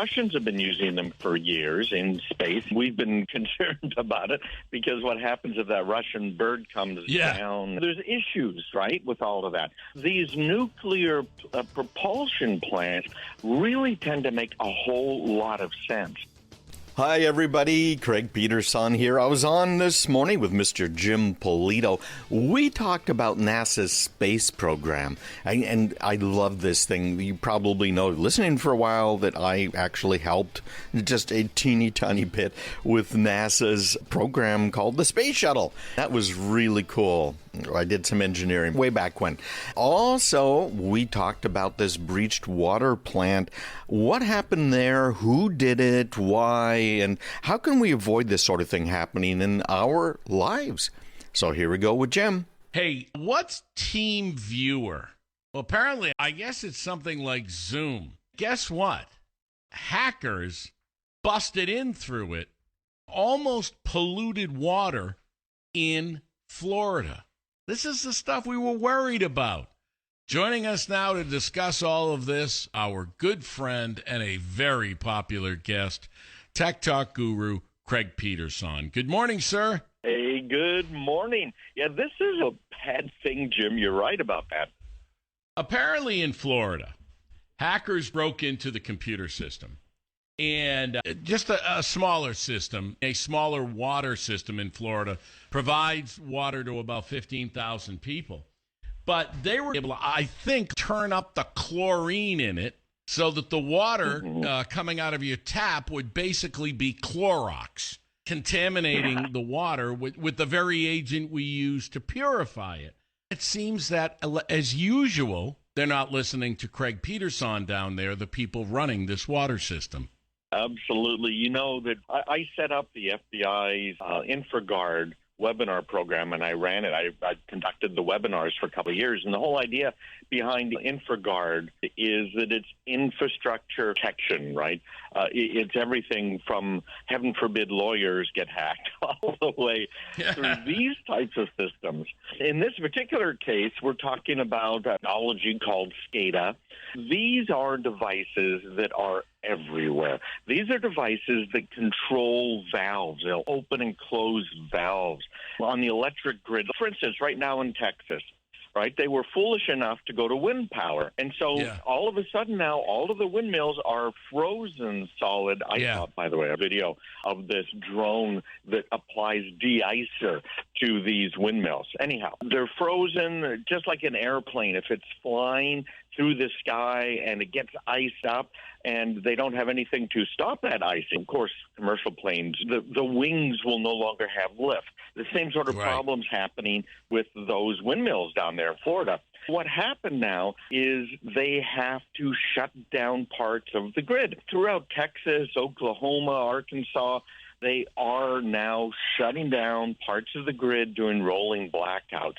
Russians have been using them for years in space. We've been concerned about it because what happens if that Russian bird comes down? There's issues, right, with all of that. These nuclear propulsion plants really tend to make a whole lot of sense. Hi, everybody. Craig Peterson here. I was on this morning with Mr. Jim Polito. We talked about NASA's space program, and I love this thing. You probably know, listening for a while, that I actually helped just a teeny tiny bit with NASA's program called the Space Shuttle. That was really cool. I did some engineering way back when. Also, we talked about this breached water plant. What happened there? Who did it? Why? And how can we avoid this sort of thing happening in our lives? So here we go with Jim. Hey, what's Team Viewer? Well, apparently, I guess it's something like Zoom. Guess what? Hackers busted in through it, almost polluted water in Florida. This is the stuff we were worried about. Joining us now to discuss all of this, our good friend and a very popular guest, Tech Talk guru, Craig Peterson. Good morning, sir. Hey, good morning. Yeah, this is a bad thing, Jim. You're right about that. Apparently in Florida, hackers broke into the computer system. And just a smaller system, a smaller water system in Florida, provides water to about 15,000 people. But they were able to, I think, turn up the chlorine in it so that the water coming out of your tap would basically be Clorox, contaminating the water with the very agent we use to purify it. It seems that, as usual, they're not listening to Craig Peterson down there, the people running this water system. Absolutely. You know that I set up the FBI's InfraGuard webinar program, and I ran it. I conducted the webinars for a couple of years, and the whole idea behind InfraGuard is that it's infrastructure protection, right? It's everything from, heaven forbid, lawyers get hacked all the way through these types of systems. In this particular case, we're talking about technology called SCADA. These are devices that are everywhere. These are devices that control valves. They'll open and close valves on the electric grid. For instance, right now in Texas, right, they were foolish enough to go to wind power. And so all of a sudden now, all of the windmills are frozen solid. I saw, by the way, a video of this drone that applies de-icer to these windmills. Anyhow, they're frozen just like an airplane. If it's flying through the sky and it gets iced up and they don't have anything to stop that icing, of course, commercial planes, the wings will no longer have lift. The same sort of problems happening with those windmills down there in Florida. What happened now is they have to shut down parts of the grid. Throughout Texas, Oklahoma, Arkansas, they are now shutting down parts of the grid during rolling blackouts.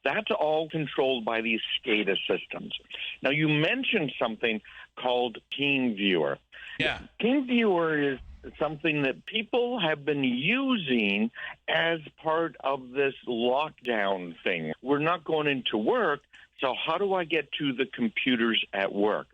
That's all controlled by these SCADA systems. Now, you mentioned something called Team Viewer. Yeah. Team Viewer is something that people have been using as part of this lockdown thing. We're not going into work, so how do I get to the computers at work?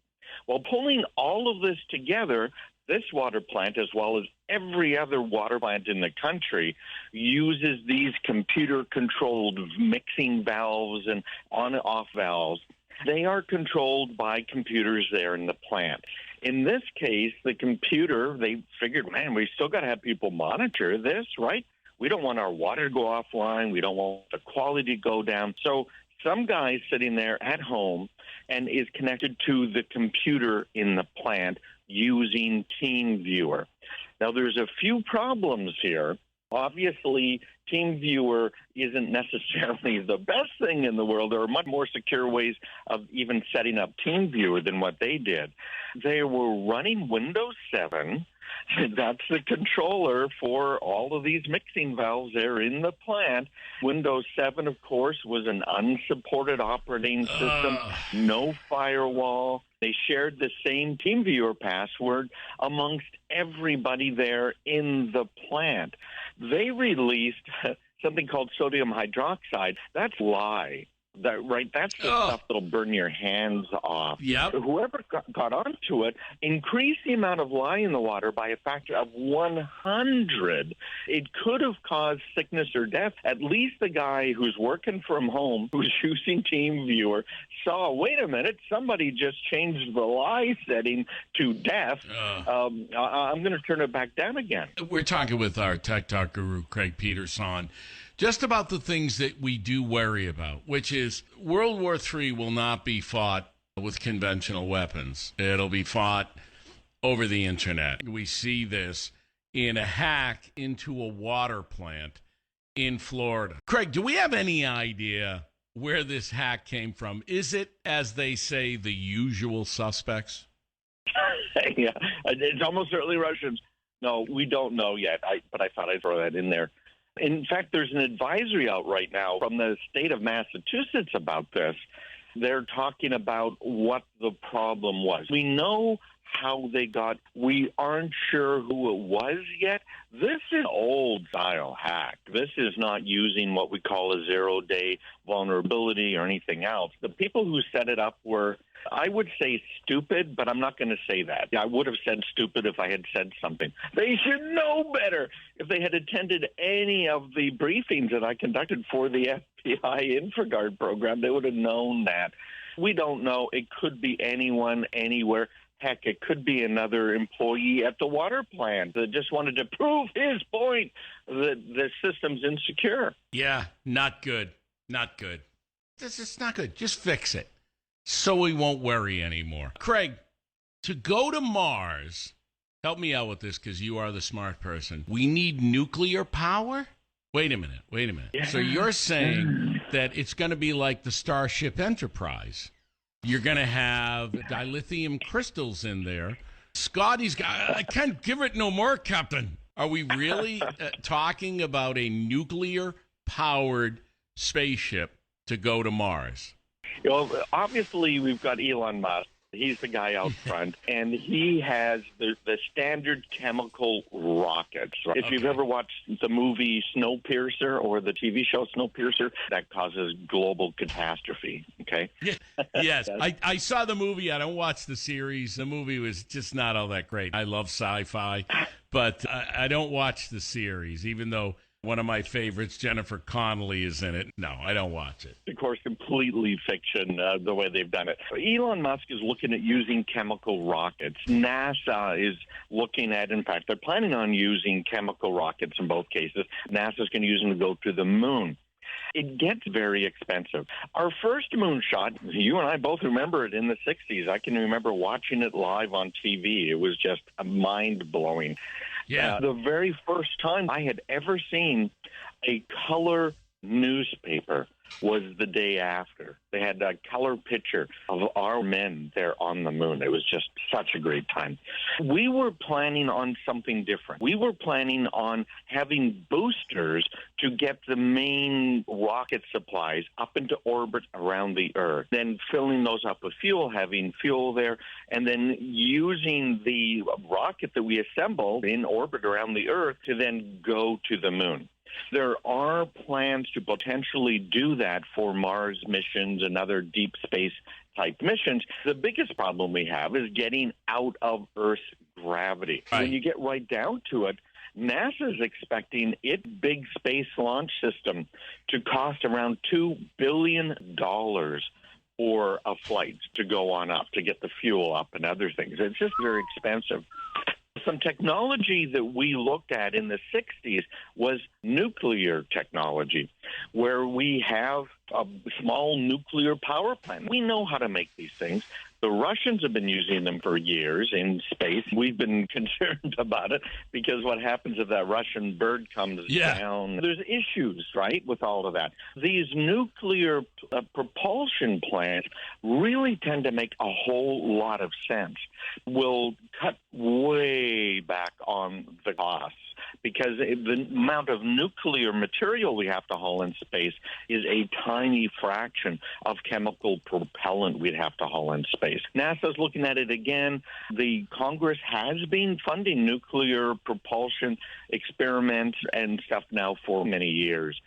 Well, pulling all of this together, this water plant, as well as every other water plant in the country, uses these computer-controlled mixing valves and on and off valves. They are controlled by computers there in the plant. In this case, the computer, they figured, man, we still got to have people monitor this, right? We don't want our water to go offline. We don't want the quality to go down. So some guy's sitting there at home and is connected to the computer in the plant using Team Viewer. Now, there's a few problems here. Obviously, Team Viewer isn't necessarily the best thing in the world. There are much more secure ways of even setting up Team Viewer than what they did. They were running Windows 7. That's the controller for all of these mixing valves there in the plant. Windows 7, of course, was an unsupported operating system, no firewall. They shared the same TeamViewer password amongst everybody there in the plant. They released something called sodium hydroxide. That's a lie. That's the stuff that'll burn your hands off. Yep. Whoever got onto it increased the amount of lye in the water by a factor of 100. It could have caused sickness or death. At least the guy who's working from home, who's using TeamViewer, saw, wait a minute, somebody just changed the lye setting to death. I'm going to turn it back down again. We're talking with our Tech Talk guru, Craig Peterson, just about the things that we do worry about, which is World War III will not be fought with conventional weapons. It'll be fought over the internet. We see this in a hack into a water plant in Florida. Craig, do we have any idea where this hack came from? Is it, as they say, the usual suspects? Yeah, it's almost certainly Russians. No, we don't know yet, but I thought I'd throw that in there. In fact, there's an advisory out right now from the state of Massachusetts about this. They're talking about what the problem was. We know how they got. We aren't sure who it was yet. This is old-style hack. This is not using what we call a zero-day vulnerability or anything else. The people who set it up were, I would say, stupid, but I'm not going to say that. I would have said stupid if I had said something. They should know better. If they had attended any of the briefings that I conducted for the FBI InfraGuard program, they would have known that. We don't know. It could be anyone, anywhere. Heck, it could be another employee at the water plant that just wanted to prove his point that the system's insecure. Yeah, not good. Not good. This is not good. Just fix it so we won't worry anymore. Craig, to go to Mars, help me out with this because you are the smart person. We need nuclear power? Wait a minute. Yeah. So you're saying that it's going to be like the Starship Enterprise. You're going to have dilithium crystals in there. Scotty's got, I can't give it no more, Captain. Are we really talking about a nuclear-powered spaceship to go to Mars? Well, obviously, we've got Elon Musk. He's the guy out front, and he has the standard chemical rockets. Right? If you've ever watched the movie Snowpiercer or the TV show Snowpiercer, that causes global catastrophe, okay? Yes, I saw the movie. I don't watch the series. The movie was just not all that great. I love sci-fi, but I don't watch the series, even though one of my favorites, Jennifer Connelly, is in it. No, I don't watch it. Of course, completely fiction, the way they've done it. Elon Musk is looking at using chemical rockets. NASA is looking at, in fact, they're planning on using chemical rockets in both cases. NASA's going to use them to go to the moon. It gets very expensive. Our first moon shot, you and I both remember it in the 60s. I can remember watching it live on TV. It was just mind-blowing. Yeah. The very first time I had ever seen a color newspaper was the day after. They had a color picture of our men there on the moon. It was just such a great time. We were planning on something different. We were planning on having boosters to get the main rocket supplies up into orbit around the Earth, then filling those up with fuel, having fuel there, and then using the rocket that we assembled in orbit around the Earth to then go to the moon. There are plans to potentially do that for Mars missions and other deep space type missions. The biggest problem we have is getting out of Earth's gravity. Right. When you get right down to it, NASA is expecting its big space launch system to cost around $2 billion for a flight to go on up, to get the fuel up and other things. It's just very expensive. Some technology that we looked at in the 60s was nuclear technology, where we have a small nuclear power plant. We know how to make these things. The Russians have been using them for years in space. We've been concerned about it because what happens if that Russian bird comes down? There's issues, right, with all of that. These nuclear propulsion plants really tend to make a whole lot of sense. We'll cut way back on the costs because the amount of nuclear material we have to haul in space is a tiny fraction of chemical propellant we'd have to haul in space. NASA's looking at it again. The Congress has been funding nuclear propulsion experiments and stuff now for many years.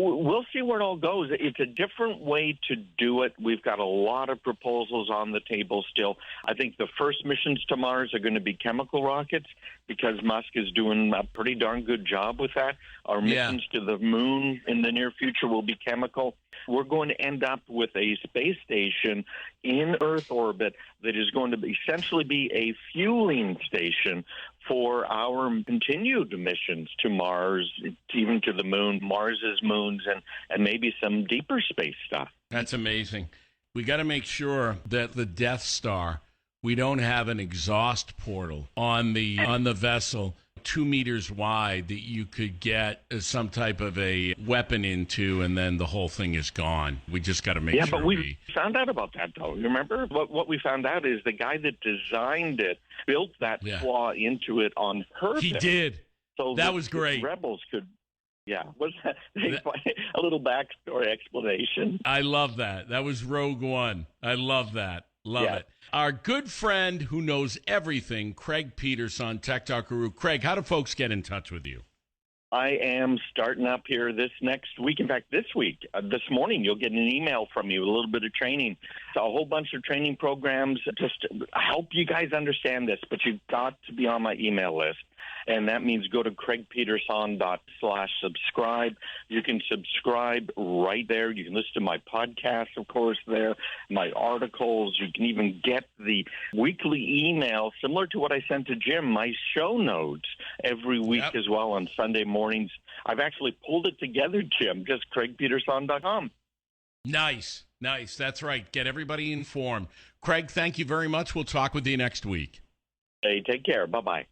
We'll see where it all goes. It's a different way to do it. We've got a lot of proposals on the table still. I think the first missions to Mars are going to be chemical rockets because Musk is doing a pretty darn good job with that. Our missions to the moon in the near future will be chemical. We're going to end up with a space station in Earth orbit that is going to essentially be a fueling station for our continued missions to Mars, even to the moon, Mars's moons, and maybe some deeper space stuff. That's amazing. We got to make sure that the Death Star, we don't have an exhaust portal on the vessel 2 meters wide that you could get some type of a weapon into, and then the whole thing is gone. We just got to make sure. Yeah, but we found out about that, though. You remember? What we found out is the guy that designed it built that flaw into it on purpose. He did. So that was great. Rebels could. Yeah, was that a little backstory explanation? I love that. That was Rogue One. I love that. Love it. Our good friend who knows everything, Craig Peterson, Tech Talk Guru. Craig, how do folks get in touch with you? I am starting up here this next week. In fact, this week, this morning, you'll get an email from me with a little bit of training. So a whole bunch of training programs just to help you guys understand this, but you've got to be on my email list. And that means go to craigpeterson.com/subscribe. You can subscribe right there. You can listen to my podcast, of course, there, my articles. You can even get the weekly email, similar to what I sent to Jim, my show notes every week as well on Sunday mornings. I've actually pulled it together, Jim, just craigpeterson.com. Nice. That's right. Get everybody informed. Craig, thank you very much. We'll talk with you next week. Hey, take care. Bye-bye.